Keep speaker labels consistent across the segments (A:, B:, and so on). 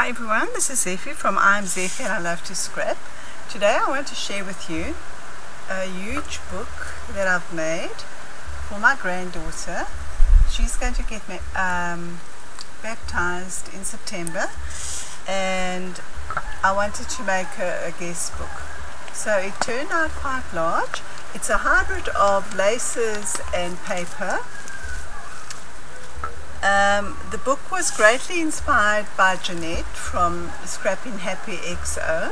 A: Hi everyone, this is Zeffy from I'm Zeffy and I Love to Scrap. Today I want to share with you a huge book that I've made for my granddaughter. She's going to get baptized in September and I wanted to make her a guest book. So it turned out quite large. It's a hybrid of laces and paper. The book was greatly inspired by Jeanette from Scrapping Happy XO,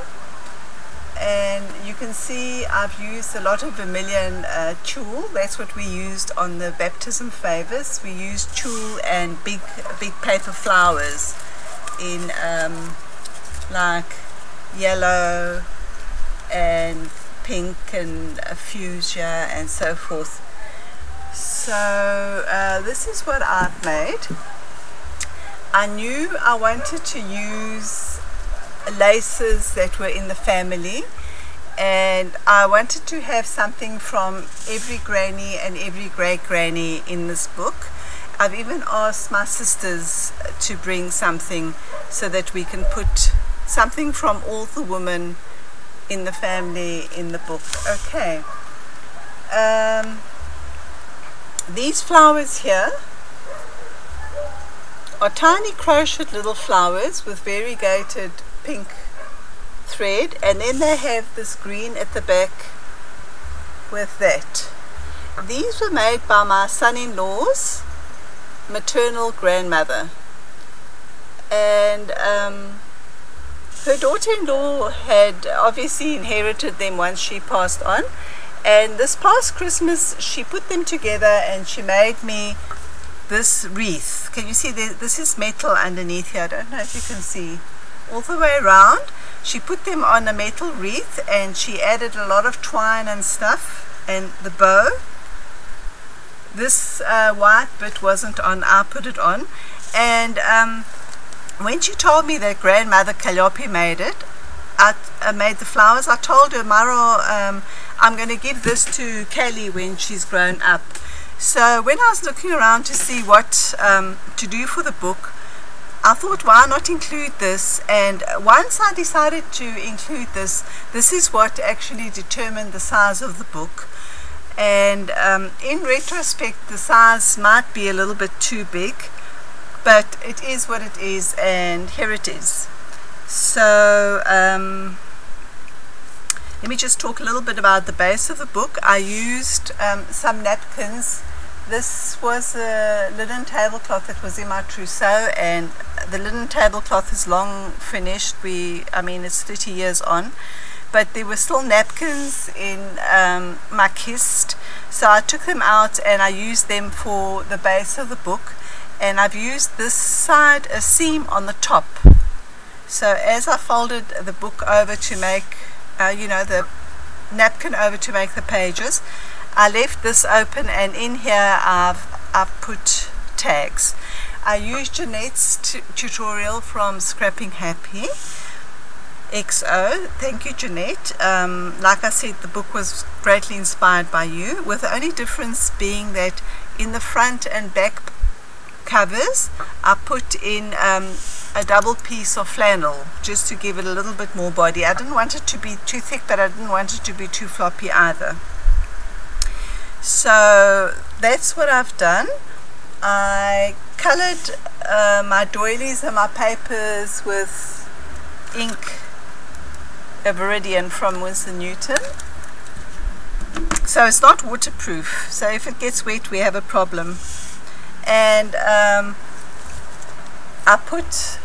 A: and you can see I've used a lot of vermilion tulle. That's what we used on the baptism favors. We used tulle and big paper flowers in like yellow and pink and fuchsia and so forth. So this is what I've made. I knew I wanted to use laces that were in the family, and I wanted to have something from every granny and every great granny in this book. I've even asked my sisters to bring something so that we can put something from all the women in the family in the book. Okay. These flowers here are tiny crocheted little flowers with variegated pink thread, and then they have this green at the back with that. These were made by my son-in-law's maternal grandmother, and her daughter-in-law had obviously inherited them once she passed on. And this past Christmas she put them together and she made me this wreath. Can you see this is metal underneath here? I don't know if you can see. All the way around she put them on a metal wreath, and she added a lot of twine and stuff and the bow. This white bit wasn't on, I put it on. And when she told me that grandmother Kalliopi made it, I made the flowers, I told her, Maro, I'm going to give this to Callie when she's grown up. So when I was looking around to see what to do for the book, I thought, why not include this? And once I decided to include this, this is what actually determined the size of the book. And in retrospect, the size might be a little bit too big, but it is what it is, and here it is. So let me just talk a little bit about the base of the book. I used some napkins. This was a linen tablecloth that was in my trousseau, and the linen tablecloth is long finished. I mean it's 30 years on, but there were still napkins in my kist, so I took them out and I used them for the base of the book. And I've used this side a seam on the top. So as I folded the book over to make, the napkin over to make the pages, I left this open, and in here I've put tags. I used Jeanette's tutorial from Scrapping Happy XO. Thank you, Jeanette. Like I said, the book was greatly inspired by you, with the only difference being that in the front and back covers I put in a double piece of flannel just to give it a little bit more body. I didn't want it to be too thick, but I didn't want it to be too floppy either. So that's what I've done. I colored my doilies and my papers with ink Viridian from Winston Newton. So it's not waterproof, so if it gets wet we have a problem. And I put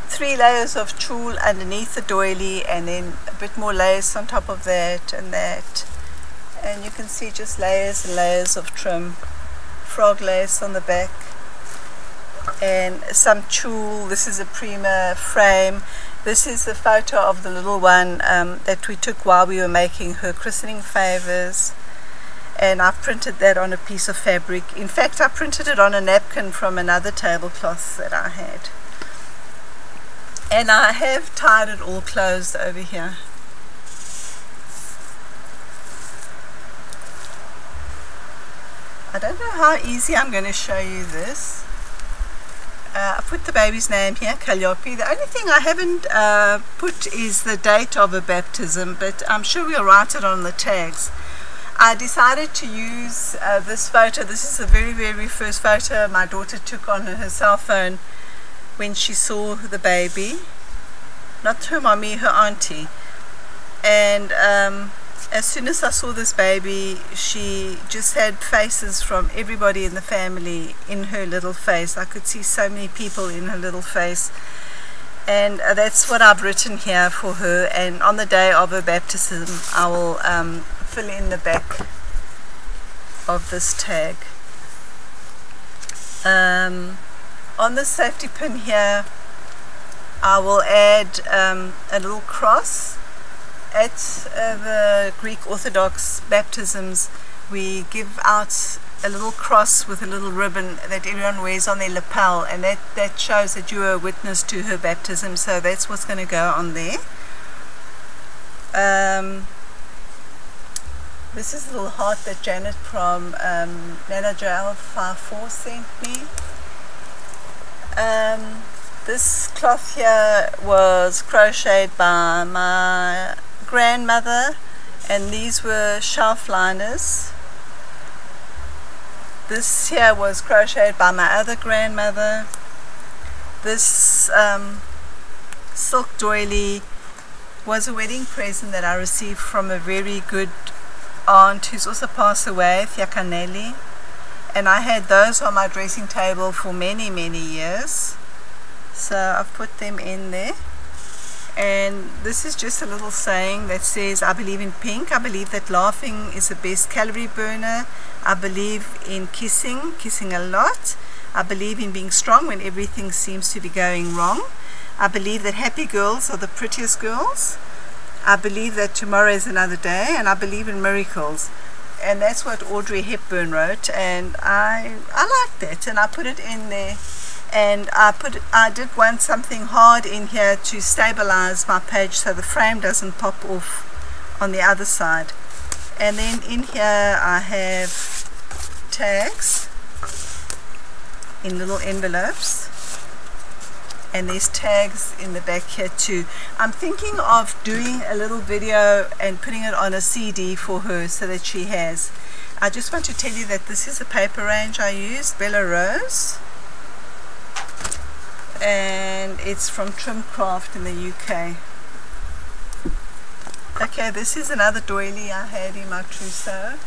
A: 3 layers of tulle underneath the doily, and then a bit more lace on top of that and that, and you can see just layers and layers of trim, frog lace on the back, and some tulle. This is a Prima frame. This is the photo of the little one that we took while we were making her christening favors. And I've printed that on a piece of fabric. In fact, I printed it on a napkin from another tablecloth that I had. And I have tied it all closed over here. I don't know how easy I'm going to show you this. I put the baby's name here, Kalliopi. The only thing I haven't put is the date of her baptism, but I'm sure we'll write it on the tags. I decided to use this photo. This is the very, very first photo my daughter took on her cell phone when she saw the baby. Not her mommy, her auntie. And as soon as I saw this baby, she just had faces from everybody in the family in her little face. I could see so many people in her little face. And that's what I've written here for her. And on the day of her baptism, I will fill in the back of this tag. On the safety pin here, I will add a little cross. At the Greek Orthodox baptisms, we give out a little cross with a little ribbon that everyone wears on their lapel, and that shows that you are a witness to her baptism, so that's what's going to go on there. This is a little heart that Janet from Nana Joel 54 sent me. This cloth here was crocheted by my grandmother, and these were shelf liners. This here was crocheted by my other grandmother. This silk doily was a wedding present that I received from a very good aunt who's also passed away, Thiakaneli, and I had those on my dressing table for many, many years. So I've put them in there. And this is just a little saying that says, I believe in pink. I believe that laughing is the best calorie burner. I believe in kissing a lot. I believe in being strong when everything seems to be going wrong. I believe that happy girls are the prettiest girls. I believe that tomorrow is another day, and I believe in miracles. And that's what Audrey Hepburn wrote, and I like that, and I put it in there. And I did want something hard in here to stabilize my page so the frame doesn't pop off on the other side. And then in here I have tags in little envelopes, and there's tags in the back here too. I'm thinking of doing a little video and putting it on a CD for her so that she has. I just want to tell you that this is a paper range I used, Bella Rose, and it's from Trim Craft in the UK. Okay, this is another doily I had in my trousseau.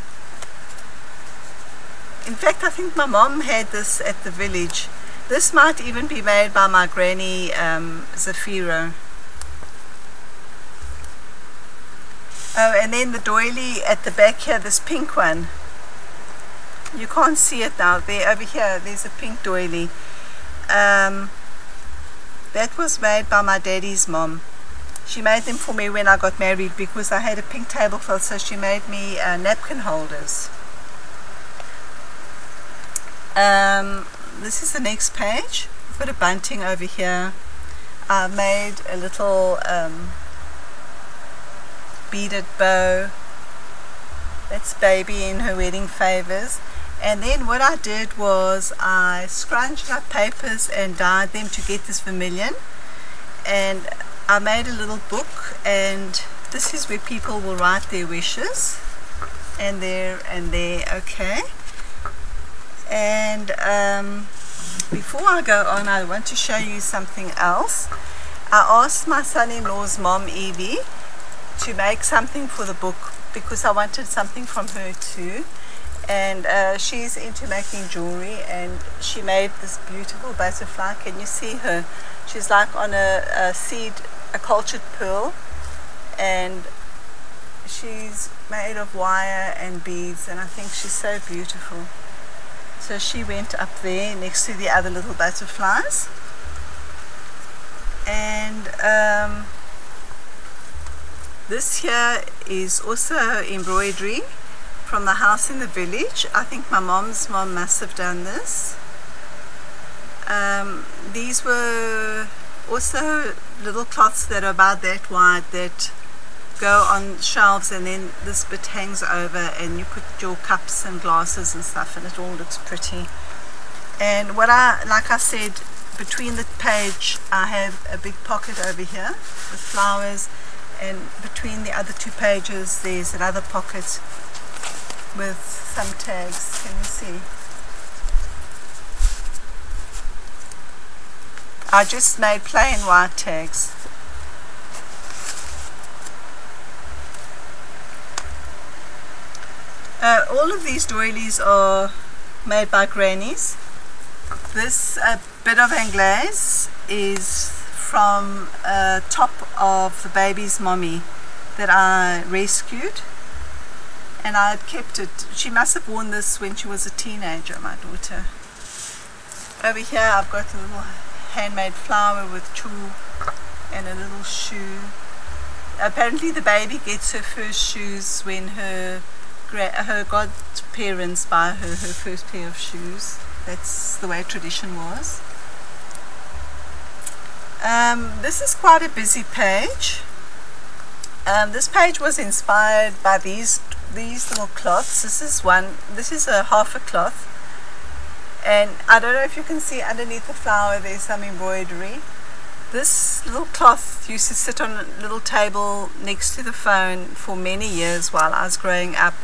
A: In fact, I think my mom had this at the village. This might even be made by my granny Zeffy. Oh, and then the doily at the back here, this pink one. You can't see it now. There, over here, there's a pink doily. That was made by my daddy's mom. She made them for me when I got married because I had a pink tablecloth, so she made me napkin holders. This is the next page. I've got a bunting over here. I made a little beaded bow. That's baby in her wedding favors. And then what I did was I scrunched up papers and dyed them to get this vermilion. And I made a little book, and this is where people will write their wishes. And there and there, okay. And before I go on, I want to show you something else. I asked my son-in-law's mom, Evie, to make something for the book because I wanted something from her too. And she's into making jewelry, and she made this beautiful butterfly. Can you see her? She's like on a seed, a cultured pearl, and she's made of wire and beads, and I think she's so beautiful. So she went up there next to the other little butterflies. And this here is also embroidery from the house in the village. I think my mom's mom must have done this. These were also little cloths that are about that wide that go on shelves, and then this bit hangs over and you put your cups and glasses and stuff, and it all looks pretty. And what like I said, between the page I have a big pocket over here with flowers, and between the other two pages there's another pocket with some tags. Can you see? I just made plain white tags. All of these doilies are made by grannies. This bit of anglaise is from top of the baby's mommy that I rescued, and I had kept it. She must have worn this when she was a teenager, my daughter. Over here I've got a little handmade flower with tulle and a little shoe. Apparently the baby gets her first shoes when her godparents buy her first pair of shoes. That's the way tradition was. This is quite a busy page. This page was inspired by these little cloths. This is a half a cloth, and I don't know if you can see underneath the flower there's some embroidery. This little cloth used to sit on a little table next to the phone for many years while I was growing up.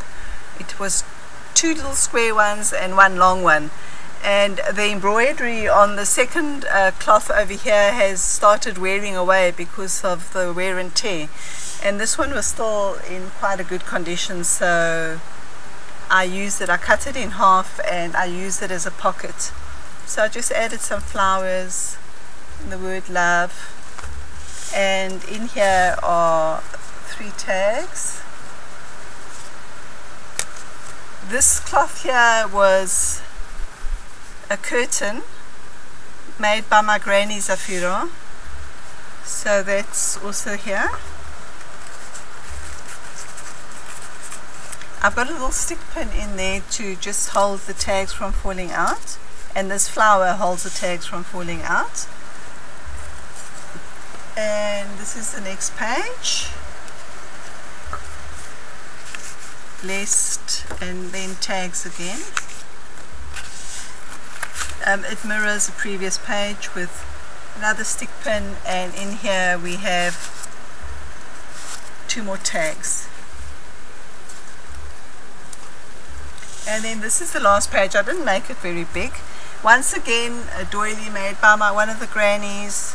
A: It was two little square ones and one long one, and the embroidery on the second cloth over here has started wearing away because of the wear and tear, and this one was still in quite a good condition, so I used it. I cut it in half and I used it as a pocket. So I just added some flowers, the word love, and in here are 3 tags. This cloth here was a curtain made by my granny Zeffy, so that's also here. I've got a little stick pin in there to just hold the tags from falling out, and this flower holds the tags from falling out. And this is the next page. Blessed, and then tags again. It mirrors the previous page with another stick pin, and in here we have 2 more tags. And then this is the last page. I didn't make it very big. Once again, a doily made by one of the grannies.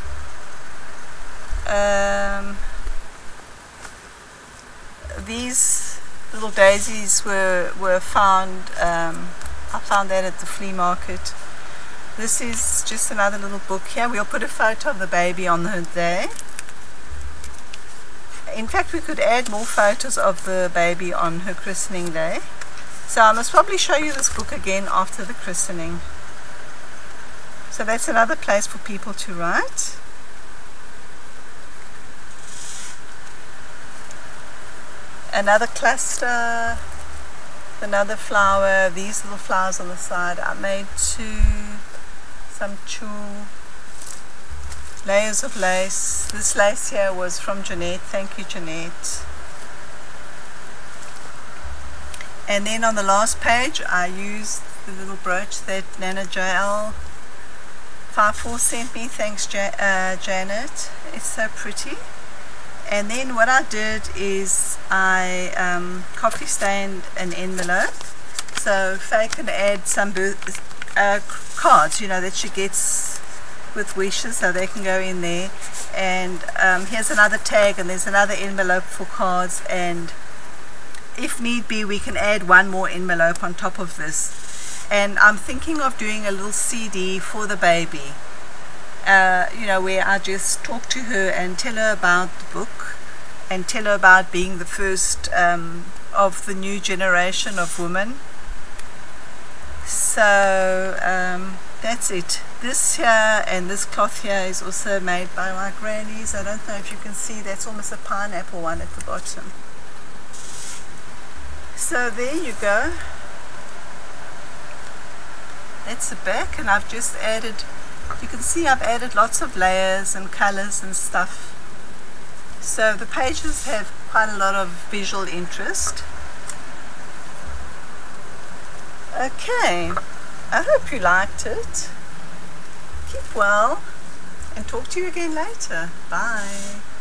A: These little daisies were found, I found that at the flea market. This is just another little book here. We'll put a photo of the baby on her day. In fact, we could add more photos of the baby on her christening day. So I must probably show you this book again after the christening. So that's another place for people to write. Another cluster, another flower. These little flowers on the side I made too. Some tulle, layers of lace. This lace here was from Jeanette. Thank you, Jeanette. And then on the last page I used the little brooch that Nana JL 54 sent me. Thanks, Janet. It's so pretty. And then what I did is I coffee stained an envelope, so Faye can add some cards, you know, that she gets with wishes, so they can go in there. And here's another tag, and there's another envelope for cards, and if need be we can add 1 more envelope on top of this. And I'm thinking of doing a little CD for the baby, you know, where I just talk to her and tell her about the book and tell her about being the first of the new generation of women. So that's it. This here and this cloth here is also made by my grannies. I don't know if you can see, that's almost a pineapple one at the bottom. So there you go. That's the back, and I've just added, you can see I've added lots of layers and colors and stuff. So the pages have quite a lot of visual interest. Okay, I hope you liked it. Keep well and talk to you again later. Bye.